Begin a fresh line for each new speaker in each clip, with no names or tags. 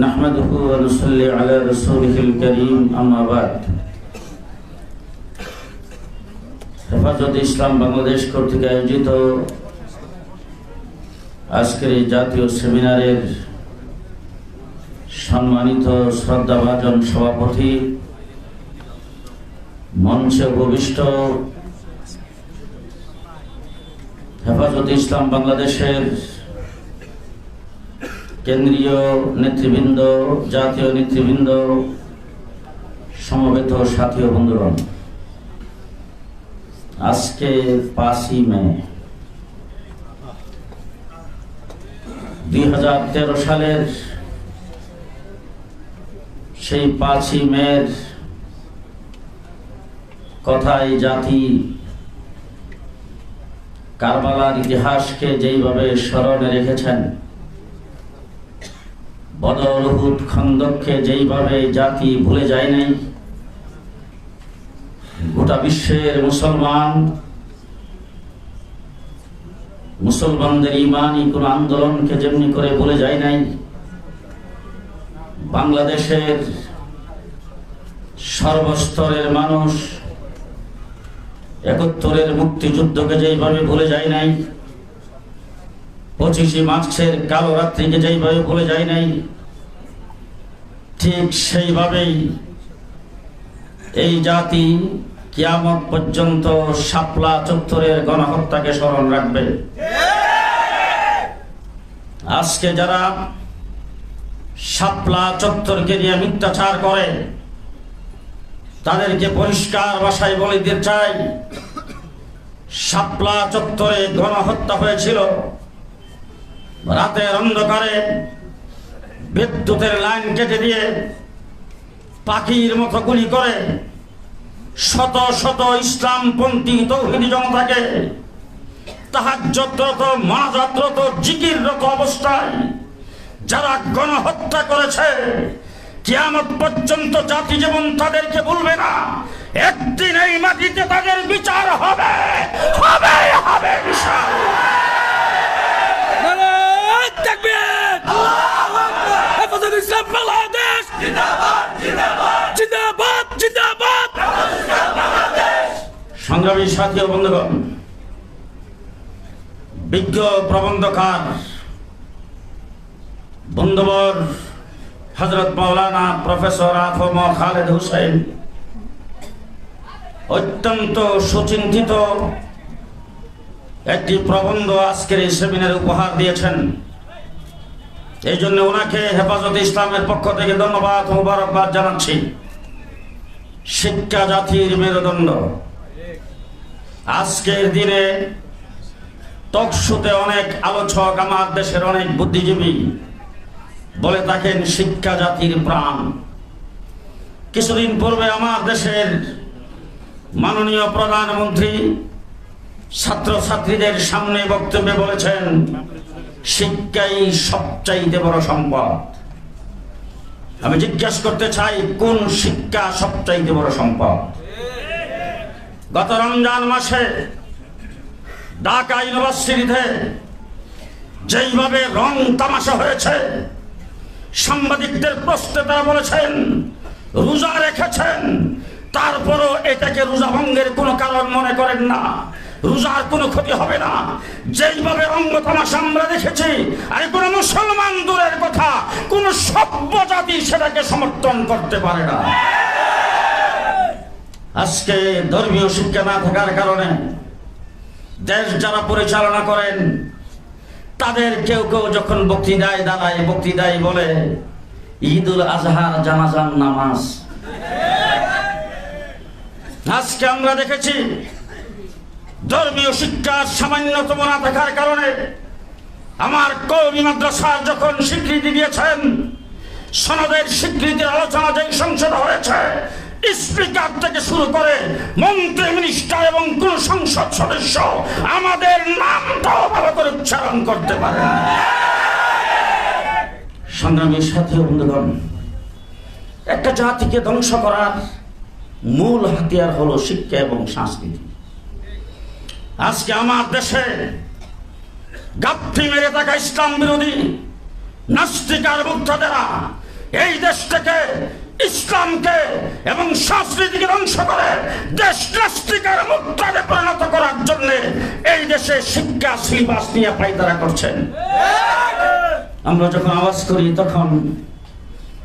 نحمده ونصلي على رسوله الكريم أما بعد হেফাজতে ইসলাম বাংলাদেশ কর্তৃক আয়োজিত আজকের এই জাতীয় সেমিনারের সম্মানিত শ্রদ্ধাভাজন সভাপতি, মঞ্চে উপবিষ্ট হেফাজতে ইসলাম বাংলাদেশের কেন্দ্রীয় নেতৃবৃন্দ, জাতীয় নেতৃবৃন্দ, সমবেত সাথী ও বন্ধুগণ, আজকে 5ই মে 2013 সালের সেই 5ই মের কথাই জাতি কারবালার ইতিহাসকে যেইভাবে স্মরণে রেখেছেন, বদর, উহুদ, খন্দককে যেইভাবে জাতি ভুলে যায় নাই, গোটা বিশ্বের মুসলমানদের ইমানি কোন আন্দোলনকে যেমনি করে ভুলে যায় নাই, বাংলাদেশের সর্বস্তরের মানুষ 71-এর মুক্তিযুদ্ধকে যেইভাবে ভুলে যায় নাই, 25শে মার্চের কালো রাত্রিকে যেইভাবে ভুলে যায় নাই, ঠিক সেইভাবেই এই জাতি কিয়ামত পর্যন্ত শাপলা চত্বরের গণহত্যাকে স্মরণ রাখবে। আজকে যারা শাপলা চত্বরকে নিয়ে মিথ্যাচার করে, তাদেরকে পরিষ্কার ভাষায় বলে দিতে চাই, শাপলা চত্বরে গণহত্যা হয়েছিল রাতের অন্ধকারে বিদ্যুতের লাইন কেটে দিয়ে পাখির মতো গুলি করে শত শত ইসলামপন্থী তৌহিদি জনতাকে তাহাজ্জুদরত, মুনাজাতরত, জিকিররত অবস্থায় যারা গণহত্যা করেছে, কিয়ামত পর্যন্ত জাতি যেমন তাদেরকে ভুলবে না, একদিন এই মাটিতে তাদের বিচার হবে হবে হবে ইনশাআল্লাহ। হেফাজতে ইসলাম বাংলাদেশ জিন্দাবাদ জিন্দাবাদ জিন্দাবাদ জিন্দাবাদ। সংগ্রামী সাথী ও বন্ধুগণ, বিজ্ঞ প্রবন্ধকার বন্ধুবর হযরত মাওলানা প্রফেসর আফম খালেদ হোসেন অত্যন্ত সুচিন্তিত একটি প্রবন্ধ আজকের এই সেমিনারে উপহার দিয়েছেন। এই জন্য ওনাকে হেফাজতে ইসলামের পক্ষ থেকে ধন্যবাদ ও মোবারকবাদ জানাচ্ছি। শিক্ষা জাতির মেরুদণ্ড। আজকের দিনে টকশোতে অনেক আলোচক, আমার দেশের অনেক বুদ্ধিজীবী বলে থাকেন শিক্ষা জাতির প্রাণ। কিছুদিন পূর্বে আমার দেশের মাননীয় প্রধানমন্ত্রী ছাত্রছাত্রীদের সামনে বক্তব্যে বলেছেন, শিক্ষাই সবচাইতে বড় সম্পদ। আমি জিজ্ঞাসা করতে চাই, কোন শিক্ষা সবচাইতে বড় সম্পদ? গত রমজান মাসে ঢাকা ইউনিভার্সিটিতে যেইভাবে রং তামাশা হয়েছে, সাংবাদিকদের প্রশ্নে তারা বলেছেন রোজা রেখেছেন, তারপরও এটাকে রোজা ভঙ্গের কোনো কারণ মনে করেন না, রোজার কোনো ক্ষতি হবে না। যেইভাবে রঙ্গ তামাশা আমরা দেখেছি, আর কোন মুসলমান দূরের কথা, কোন সভ্য জাতি সেটাকে সমর্থন করতে পারে না। আজকে ধর্মীয় শিক্ষা না থাকার কারণে দেশ যারা পরিচালনা করেন, তাদের কেউ কেউ যখন বক্তৃতায় দাঁড়ায়, বক্তৃতায় বলে ঈদুল আজহার জানাজার নামাজ। আজকে আমরা দেখেছি ধর্মীয় শিক্ষার সামান্যতম না থাকার কারণে আমার কওমি মাদ্রাসার যখন স্বীকৃতি দিয়েছেন, সনদের স্বীকৃতির আলোচনা যে সংসদ হয়েছে, স্পিকার থেকে শুরু করে মন্ত্রী, মিনিস্টার এবং কোন সংসদ সদস্য আমাদের নামটাও ভালো করে উচ্চারণ করতে পারে না। সংগ্রামী সাথী ও বন্ধুগণ, একটা জাতিকে ধ্বংস করার মূল হাতিয়ার হলো শিক্ষা এবং সংস্কৃতি। আজকে আমার দেশে গাপ্পি মেরে থাকা ইসলাম বিরোধী নাস্তিক আর মুক্তাদেরা এই দেশটাকে, ইসলামকে এবং সংস্কৃতিকে ধ্বংস করে দেশ নাস্তিকের মুদ্রাতে পরিণত করার জন্য এই দেশে শিক্ষা সিলেবাস নিয়ে পায়তারা করছেন। আমরা যখন আওয়াজ করি তখন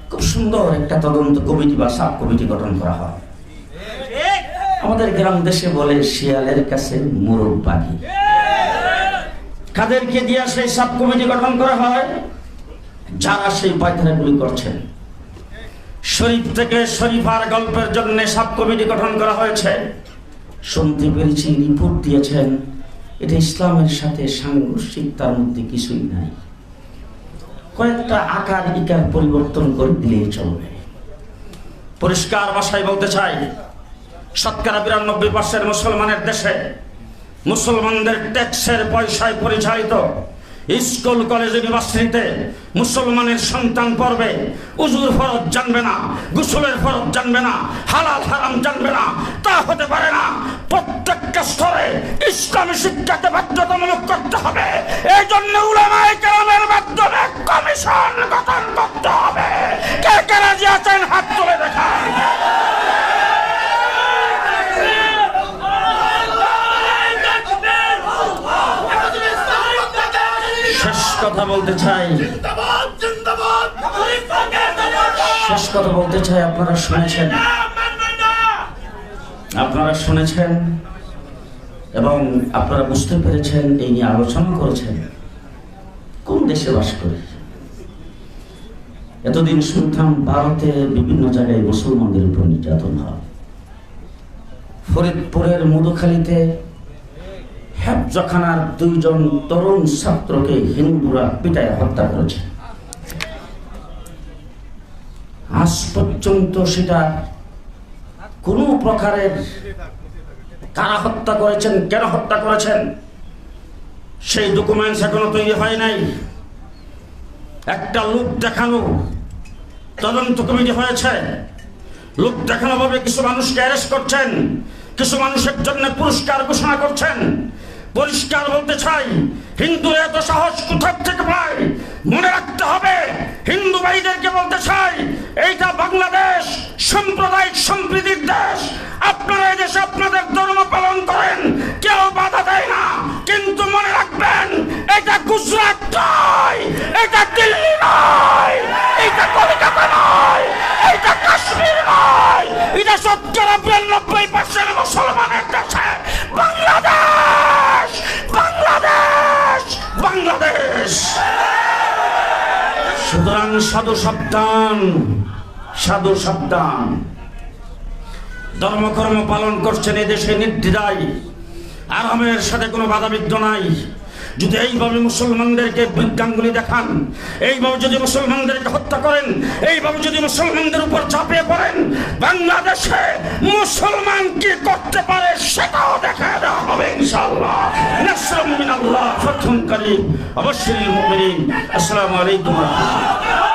খুব সুন্দর একটা তদন্ত কমিটি বা সাব কমিটি গঠন করা হয়। আমাদের গ্রাম দেশে বলে শিয়ালের কাছে মোরগ বাগি। কাদেরকে দিয়ে সেই সাব কমিটি গঠন করা হয়? যারা সেই পায়তারাগুলি করছেন। শরীফ থেকে শরীফার গল্পের জন্য সাব কমিটি গঠন করা হয়েছে। শুনতে পেরেছি রিপোর্ট দিয়েছেন এটা ইসলামের সাথে সাংঘর্ষিক, তার মধ্যে কিছুই নাই, কয়েকটা আকার ইকার পরিবর্তন করে দিলেই চলবে। পরিষ্কার ভাষায় বলতে চাই, শতকরা 92% মুসলমানের দেশে মুসলমানদের ট্যাক্সের পয়সায় পরিচালিত স্কুল কলেজ ইউনিভার্সিটিতে মুসলমানের সন্তান পড়বে, উজুর ফরজ জানবে না, গোসলের ফরজ জানবে না, হালাল হারাম জানবে না, তা হতে পারে না। প্রত্যেকটা স্তরে ইসলামী শিক্ষাকে বাধ্যতামূলক করতে হবে। এই জন্য উলামায়ে কেরামের মাধ্যমে কমিশন গঠন করতে হবে। কে কে রাজি আছেন হাত তুলে দেখান। শেষ কথা বলতে চাই, আপনারা শুনেছেন এবং আপনারা বুঝতে পেরেছেন, এই নিয়ে আলোচনা করেছেন। কোন দেশে বাস করি? এতদিন শুনতাম ভারতে বিভিন্ন জায়গায় মুসলমানদের উপর নির্যাতন হয়। ফরিদপুরের মধুখালীতে হেফজখানার 2 জন তরুণ ছাত্রকে হিন্দুরা পিটায় হত্যা করেছে। আজ পর্যন্ত সেটা কোন প্রকারের কারা হত্যা করেছেন, কেন হত্যা করেছেন, সেই ডকুমেন্টস এখনো তৈরি হয় নাই। একটা লোক দেখানো তদন্ত কমিটি হয়েছে, লোক দেখানো ভাবে কিছু মানুষকে অ্যারেস্ট করছেন, কিছু মানুষের জন্য পুরস্কার ঘোষণা করছেন। পরিষ্কার বলতে চাই, হিন্দুরা এত সাহস কোথা থেকে পায়? মনে রাখতে হবে, হিন্দু ভাইদেরকে বলতে চাই, এইটা বাংলাদেশ সাম্প্রদায়িক সম্প্রীতির দেশ। আপনারা এই দেশে আপনাদের ধর্ম পালন করেন, কেউ বাধা দেয় না, কিন্তু মনে রাখবেন এটা গুজরাট নয়, এটা দিল্লি নয়, এটা কলকাতা নয়, এটা কাশ্মীর নয়, এটা শতকরা 92% মুসলমানের দেশে বাংলাদেশ, বাংলাদেশ, বাংলাদেশ। সুতরাং সাধু সাবধান, সাধু সাবধান। ধর্মকর্ম পালন করছেন এদেশে নির্দ্বিধায়, আরামের সাথে কোনো বাধাবিঘ্ন নাই। যদি এইভাবে মুসলমানদেরকে বৃদ্ধাঙ্গুলি দেখান, এইভাবে যদি মুসলমানদেরকে হত্যা করেন, এইভাবে যদি মুসলমানদের উপর চাপিয়ে পড়েন, বাংলাদেশে মুসলমান কি করতে পারে সেটাও দেখা দেওয়া হবে ইনশাআল্লাহ। নাসরুম মিনাল্লাহ, ফাতহুন কারীম, ওয়াবাশশিরিল মুমিনিন। আসসালামু আলাইকুম ওয়া রাহমাতুল্লাহ।